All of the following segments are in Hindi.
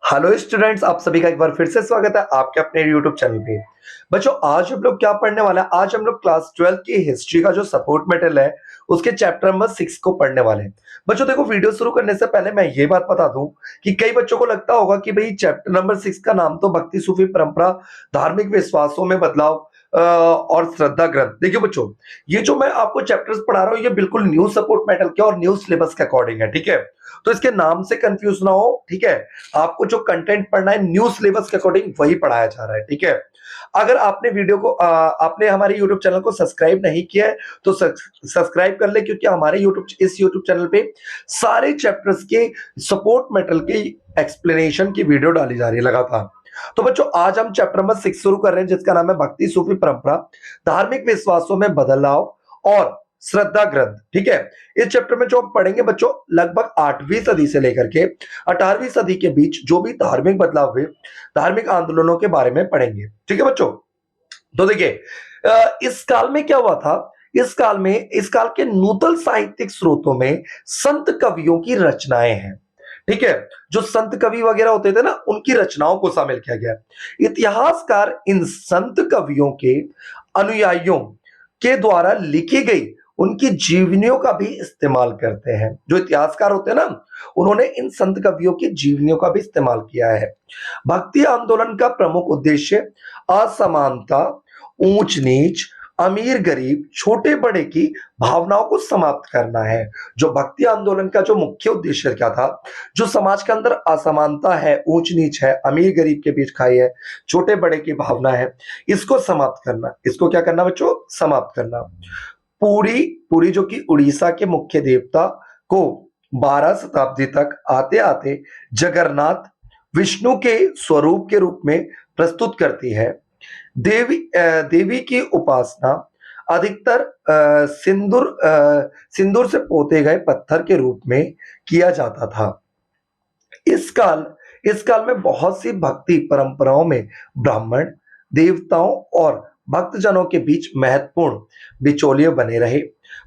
हेलो स्टूडेंट्स, आप सभी का एक बार फिर से स्वागत है आपके अपने YouTube चैनल पे। बच्चों, आज हम लोग क्या पढ़ने वाले हैं? आज हम लोग क्लास 12 की हिस्ट्री का जो सपोर्ट मटेरियल है उसके चैप्टर नंबर 6 को पढ़ने वाले हैं। बच्चों देखो, वीडियो शुरू करने से पहले मैं ये बात बता दूं कि कई बच्चों को लगता होगा कि भाई चैप्टर नंबर 6 का नाम तो भक्ति सूफी परंपरा, धार्मिक विश्वासों में बदलाव और श्रद्धा ग्रंथ। देखिए बच्चों, ये जो मैं आपको चैप्टर्स पढ़ा रहा हूँ ये बिल्कुल न्यू सपोर्ट मटेरियल के और न्यू सिलेबस के अकॉर्डिंग है, ठीक है? तो इसके नाम से कंफ्यूज ना हो, ठीक है? आपको जो कंटेंट पढ़ना है न्यू सिलेबस के अकॉर्डिंग वही पढ़ाया जा रहा है, ठीक है? अगर आपने वीडियो को आपने हमारे YouTube चैनल को सब्सक्राइब नहीं किया है तो सब्सक्राइब कर ले, क्योंकि हमारे इस YouTube चैनल पे सारे चैप्टर्स के सपोर्ट मटेरियल के एक्सप्लेनेशन की वीडियो डाली जा रही है लगातार। तो बच्चों, आज हम चैप्टर नंबर 6 शुरू कर रहे हैं जिसका नाम है भक्ति सूफी परंपरा, धार्मिक विश्वासों में बदलाव और श्रद्धा ग्रंथ, ठीक है? इस चैप्टर में जो हम पढ़ेंगे बच्चों, लगभग 8वीं सदी से लेकर के 18वीं सदी के बीच जो भी धार्मिक बदलाव हुए, धार्मिक आंदोलनों के बारे में पढ़ेंगे, ठीक है बच्चों? तो देखिए, इस काल में क्या हुआ था? इस काल के नूतन साहित्यिक स्रोतों में संत कवियों की रचनाएं हैं, ठीक है? जो संत कवि वगैरह होते थे ना, उनकी रचनाओं को शामिल किया गया। इतिहासकार इन संत कवियों के अनुयायियों के द्वारा लिखी गई उनकी जीवनियों का भी इस्तेमाल करते हैं। जो इतिहासकार होते हैं ना, उन्होंने इन संत कवियों की जीवनियों का भी इस्तेमाल किया है। भक्ति आंदोलन का प्रमुख उद्देश्य असमानता, ऊंच नीच, अमीर गरीब, छोटे बड़े की भावनाओं को समाप्त करना है। जो भक्ति आंदोलन का जो मुख्य उद्देश्य क्या था? जो समाज के अंदर असमानता है, ऊंच नीच है, अमीर गरीब के बीच खाई है, छोटे बड़े की भावना है, इसको समाप्त करना। इसको क्या करना बच्चों? समाप्त करना। पूरी पूरी जो कि उड़ीसा के मुख्य देवता को 12 शताब्दी तक आते आते जगन्नाथ विष्णु के स्वरूप के रूप में प्रस्तुत करती है। देवी की उपासना अधिकतर सिंदूर से पोते गए पत्थर के रूप में किया जाता था। इस काल में बहुत सी भक्ति परंपराओं में ब्राह्मण, देवताओं और भक्तजनों के बीच महत्वपूर्ण बिचौलिए बने रहे।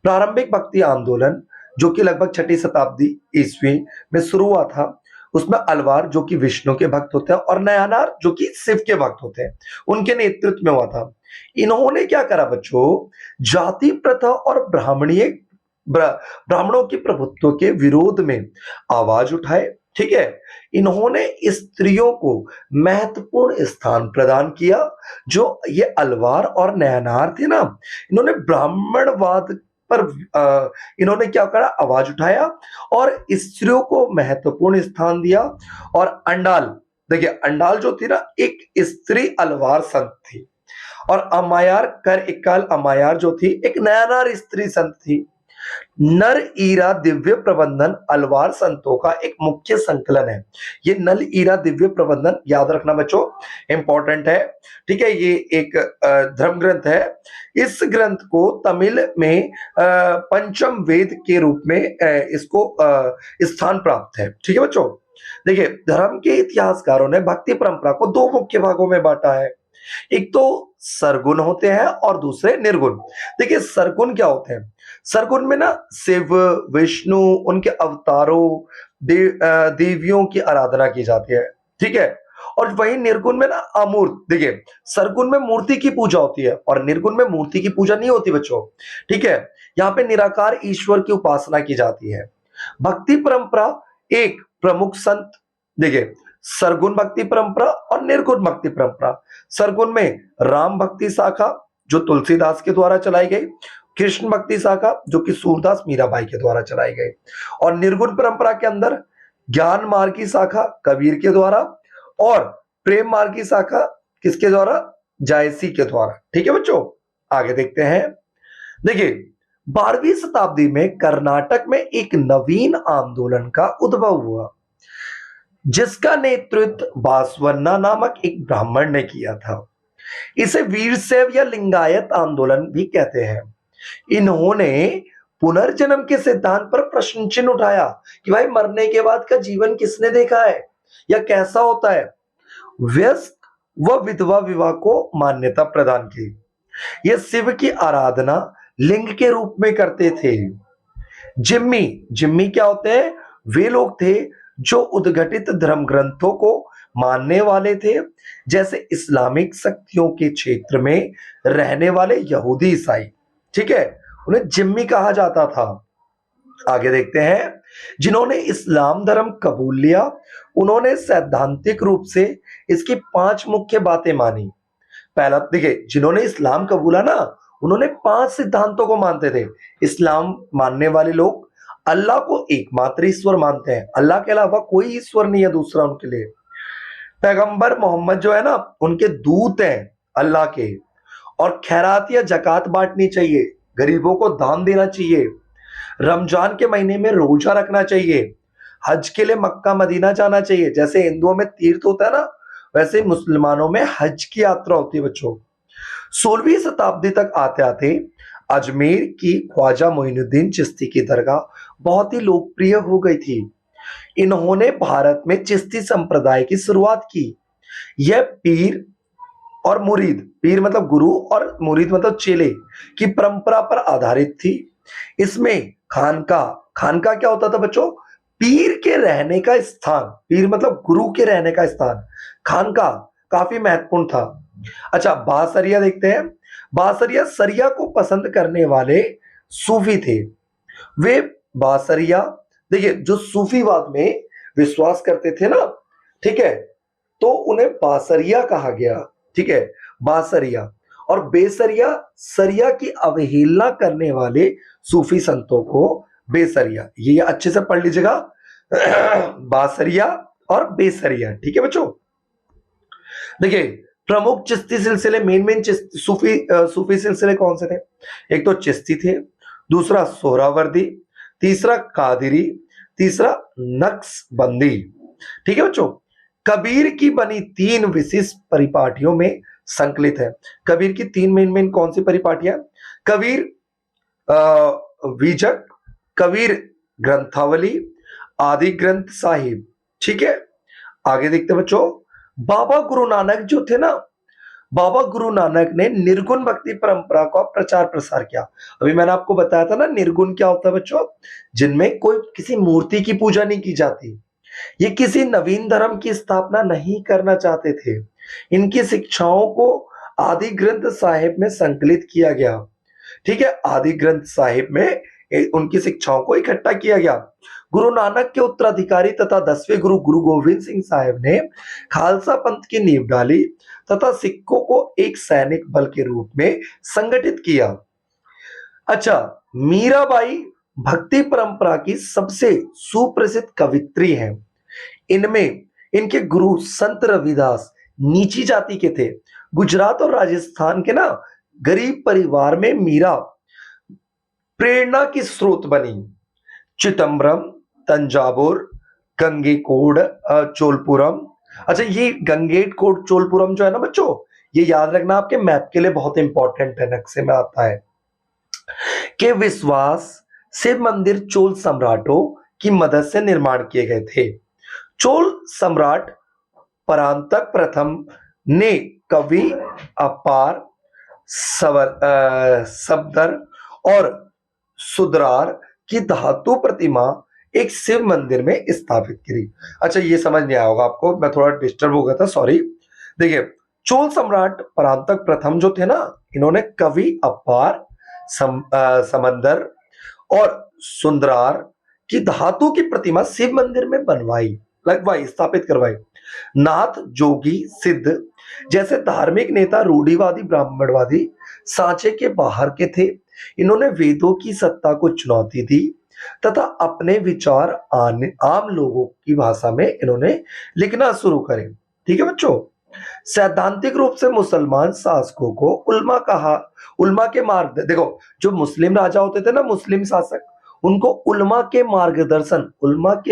प्रारंभिक भक्ति आंदोलन जो कि लगभग 6ठी शताब्दी ईस्वी में शुरू हुआ था, उसमें अलवार जो कि विष्णु के भक्त होते हैं और नयानार जो कि शिव के भक्त होते हैं, उनके नेतृत्व में हुआ था। इन्होंने क्या करा बच्चों? जाति प्रथा और ब्राह्मणों के प्रभुत्व के विरोध में आवाज उठाए, ठीक है? इन्होंने स्त्रियों को महत्वपूर्ण स्थान प्रदान किया। जो ये अलवार और नयनार थे ना, इन्होंने ब्राह्मणवाद पर इन्होंने क्या करा? आवाज उठाया और स्त्रियों को महत्वपूर्ण स्थान दिया। और अंडाल, देखिए अंडाल जो थी ना, एक स्त्री अलवार संत थी। और अमायार कर इक्काल अमायार जो थी, एक नयनार स्त्री संत थी। नर ईरा दिव्य प्रबंधन अलवार संतों का एक मुख्य संकलन है। ये नल ईरा दिव्य प्रबंधन याद रखना बच्चों, इंपॉर्टेंट है, ठीक है? ये एक धर्म ग्रंथ है। इस ग्रंथ को तमिल में पंचम वेद के रूप में इसको स्थान प्राप्त है, ठीक है बच्चों? देखिए, धर्म के इतिहासकारों ने भक्ति परंपरा को 2 मुख्य भागों में बांटा है। एक तो सरगुण होते हैं और दूसरे निर्गुण। देखिए, सरगुण क्या होते हैं? सरगुण में ना शिव, विष्णु, उनके अवतारों, देवियों की आराधना की जाती है, ठीक है? और वही निर्गुण में ना अमूर्त। देखिए, सरगुण में मूर्ति की पूजा होती है और निर्गुण में मूर्ति की पूजा नहीं होती बच्चों, ठीक है? यहाँ पे निराकार ईश्वर की उपासना की जाती है। भक्ति परंपरा एक प्रमुख संत, देखिए सरगुण भक्ति परंपरा और निर्गुण भक्ति परंपरा। सरगुण में राम भक्ति शाखा जो तुलसीदास के द्वारा चलाई गई, कृष्ण भक्ति शाखा जो कि सूरदास मीराबाई के द्वारा चलाई गई, और निर्गुण परंपरा के अंदर ज्ञान मार्ग की शाखा कबीर के द्वारा और प्रेम मार्ग की शाखा किसके द्वारा? जायसी के द्वारा, ठीक है बच्चों? आगे देखते हैं। देखिए, 12वीं शताब्दी में कर्नाटक में एक नवीन आंदोलन का उद्भव हुआ जिसका नेतृत्व बासवन्ना नामक एक ब्राह्मण ने किया था। इसे वीरशैव या लिंगायत आंदोलन भी कहते हैं। इन्होंने पुनर्जन्म के सिद्धांत पर प्रश्न चिन्ह उठाया कि भाई मरने के बाद का जीवन किसने देखा है या कैसा होता है। व्यस्क व विधवा विवाह को मान्यता प्रदान की। ये शिव की आराधना लिंग के रूप में करते थे। जिम्मी जिम्मी क्या होते हैं? वे लोग थे जो उद्घटित धर्म ग्रंथों को मानने वाले थे, जैसे इस्लामिक शक्तियों के क्षेत्र में रहने वाले यहूदी ईसाई, ठीक है, उन्हें जिम्मी कहा जाता था। आगे देखते हैं, जिन्होंने इस्लाम धर्म कबूल लिया, उन्होंने सैद्धांतिक रूप से इसकी 5 मुख्य बातें मानी। पहला देखिए, जिन्होंने इस्लाम कबूला ना, उन्होंने 5 सिद्धांतों को मानते थे। इस्लाम मानने वाले लोग अल्लाह को एकमात्र ईश्वर मानते हैं, अल्लाह के अलावा कोई ईश्वर नहीं है दूसरा उनके लिए। पैगंबर मोहम्मद जो है ना, उनके दूत हैं अल्लाह के। और खैरात या जकात बांटनी चाहिए, गरीबों को दान देना चाहिए, रमजान के महीने में रोजा रखना चाहिए, हज के लिए मक्का मदीना जाना चाहिए। जैसे हिंदुओं में तीर्थ होता है ना, वैसे मुसलमानों में हज की यात्रा होती है बच्चों। 16वीं शताब्दी तक आते आते अजमेर की ख्वाजा मोइनुद्दीन चिश्ती की दरगाह बहुत ही लोकप्रिय हो गई थी। इन्होंने भारत में चिश्ती संप्रदाय की शुरुआत की। यह पीर और मुरीद, पीर मतलब गुरु और मुरीद मतलब चेले की परंपरा पर आधारित थी। इसमें खानका क्या होता था बच्चों? पीर के रहने का स्थान, पीर मतलब गुरु के रहने का स्थान। खानका काफी महत्वपूर्ण था। अच्छा, बासरिया देखते हैं। बासरिया सरिया को पसंद करने वाले सूफी थे। वे बासरिया, देखिए, जो सूफीवाद में विश्वास करते थे ना, ठीक है, तो उन्हें बासरिया कहा गया, ठीक है, बासरिया। और बेसरिया, सरिया की अवहेलना करने वाले सूफी संतों को बेसरिया, ये अच्छे से पढ़ लीजिएगा। बासरिया और बेसरिया, ठीक है बच्चों। देखिए, प्रमुख चिश्ती सिलसिले, मेन सूफी सिलसिले कौन से थे? एक तो चिश्ती थे, दूसरा सोहरावर्दी, तीसरा कादिरी, तीसरा नक्शबंदी, ठीक है बच्चों। कबीर की बनी 3 विशिष्ट परिपाटियों में संकलित है। कबीर की 3 मेन कौन सी परिपाटियां? कबीर बीजक, कबीर ग्रंथावली, आदि ग्रंथ साहिब, ठीक है। आगे देखते हैं बच्चों, बाबा गुरु नानक जो थे ना, बाबा गुरु नानक ने निर्गुण भक्ति परंपरा का प्रचार प्रसार किया। अभी मैंने आपको बताया था ना, निर्गुण क्या होता है बच्चों? जिनमें कोई किसी मूर्ति की पूजा नहीं की जाती। ये किसी नवीन धर्म की स्थापना नहीं करना चाहते थे। इनकी शिक्षाओं को आदि ग्रंथ साहिब में संकलित किया गया, ठीक है। आदि ग्रंथ साहिब में उनकी शिक्षाओं को इकट्ठा किया गया। गुरु नानक के उत्तराधिकारी तथा 10वें गुरु गुरु गोविंद सिंह साहिब ने खालसा पंथ की नींव डाली तथा सिखों को एक सैनिक बल के रूप में संगठित किया। अच्छा, मीराबाई भक्ति परंपरा की सबसे सुप्रसिद्ध कवित्री हैं। इनमें इनके गुरु संत रविदास नीची जाति के थे। गुजरात और राजस्थान के ना गरीब परिवार में मीरा प्रेरणा की स्रोत बनी। चिदम्बरम, तंजावुर, गंगेकोड, चोलपुरम। अच्छा, ये गंगेकोड चोलपुरम जो है ना बच्चों, ये याद रखना, आपके मैप के लिए बहुत इंपॉर्टेंट है, नक्शे में आता है। के विश्वास शिव मंदिर चोल सम्राटों की मदद से निर्माण किए गए थे। चोल सम्राट परांतक प्रथम ने कवि अपार, सबदर और सुद्रार की धातु प्रतिमा एक शिव मंदिर में स्थापित करी। अच्छा, ये समझ नहीं आया होगा आपको, मैं थोड़ा डिस्टर्ब हो गया था, सॉरी। देखिए, चोल सम्राट परांतक प्रथम जो थे ना, इन्होंने कवि अपार, समंदर और सुंदरार की धातु की प्रतिमा शिव मंदिर में लगवाई, स्थापित करवाई। नाथ, जोगी, सिद्ध जैसे धार्मिक नेता रूढ़िवादी ब्राह्मणवादी सांचे के बाहर के थे। इन्होंने वेदों की सत्ता को चुनौती दी तथा अपने विचार आम लोगों की भाषा में इन्होंने लिखना शुरू करे, ठीक है बच्चों। सैद्धांतिक रूप से मुसलमान शासकों को उल्मा के मार्ग, देखो, जो मुस्लिम राजा होते थे ना, मुस्लिम शासक, उनको उल्मा के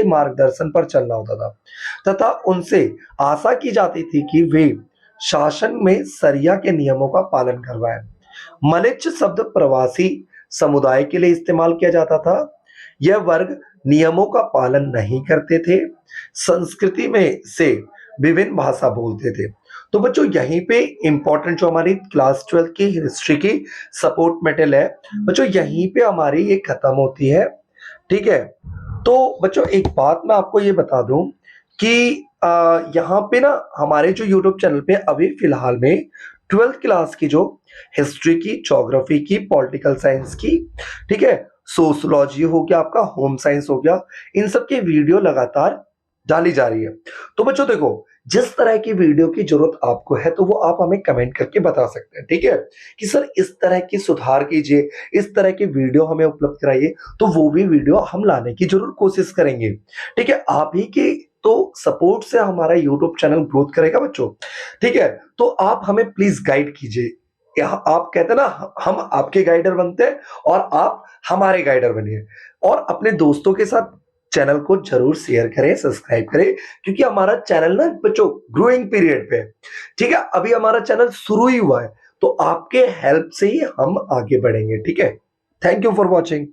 मार्गदर्शन पर चलना होता था तथा उनसे आशा की जाती थी कि वे शासन में शरिया के नियमों का पालन करवाएं। मलिच्छ शब्द प्रवासी समुदाय के लिए इस्तेमाल किया जाता था। यह वर्ग नियमों का पालन नहीं करते थे, संस्कृति में से विभिन्न भाषा बोलते थे। तो बच्चों, यहीं पे इंपॉर्टेंट जो हमारी क्लास 12 की हिस्ट्री की सपोर्ट मेटेरियल है बच्चों, यहीं पे हमारी ये खत्म होती है, ठीक है। तो बच्चों एक बात मैं आपको ये बता दूं कि यहाँ पे ना हमारे जो यूट्यूब चैनल पे अभी फिलहाल में 12th क्लास की जो हिस्ट्री की, ज्योग्राफी की, पॉलिटिकल साइंस की, ठीक है, सोशियोलॉजी हो गया, आपका होम साइंस हो गया, इन सब की वीडियो लगातार डाली जा रही है। तो बच्चों देखो, जिस तरह की वीडियो की जरूरत आपको है तो वो आप हमें कमेंट करके बता सकते हैं, ठीक है, कि सर इस तरह की सुधार कीजिए, इस तरह की वीडियो हमें उपलब्ध कराइए, तो वो भी वीडियो हम लाने की जरूर कोशिश करेंगे। ठीक है, आप ही की तो सपोर्ट से हमारा यूट्यूब चैनल ग्रोथ करेगा बच्चों। ठीक है, तो आप हमें प्लीज गाइड कीजिए। आप कहते हैं ना, हम आपके गाइडर बनते हैं और आप हमारे गाइडर बनिए, और अपने दोस्तों के साथ चैनल को जरूर शेयर करें, सब्सक्राइब करें, क्योंकि हमारा चैनल ना बच्चों ग्रोइंग पीरियड पे है। ठीक है, अभी हमारा चैनल शुरू ही हुआ है, तो आपके हेल्प से ही हम आगे बढ़ेंगे। ठीक है, थैंक यू फॉर वॉचिंग।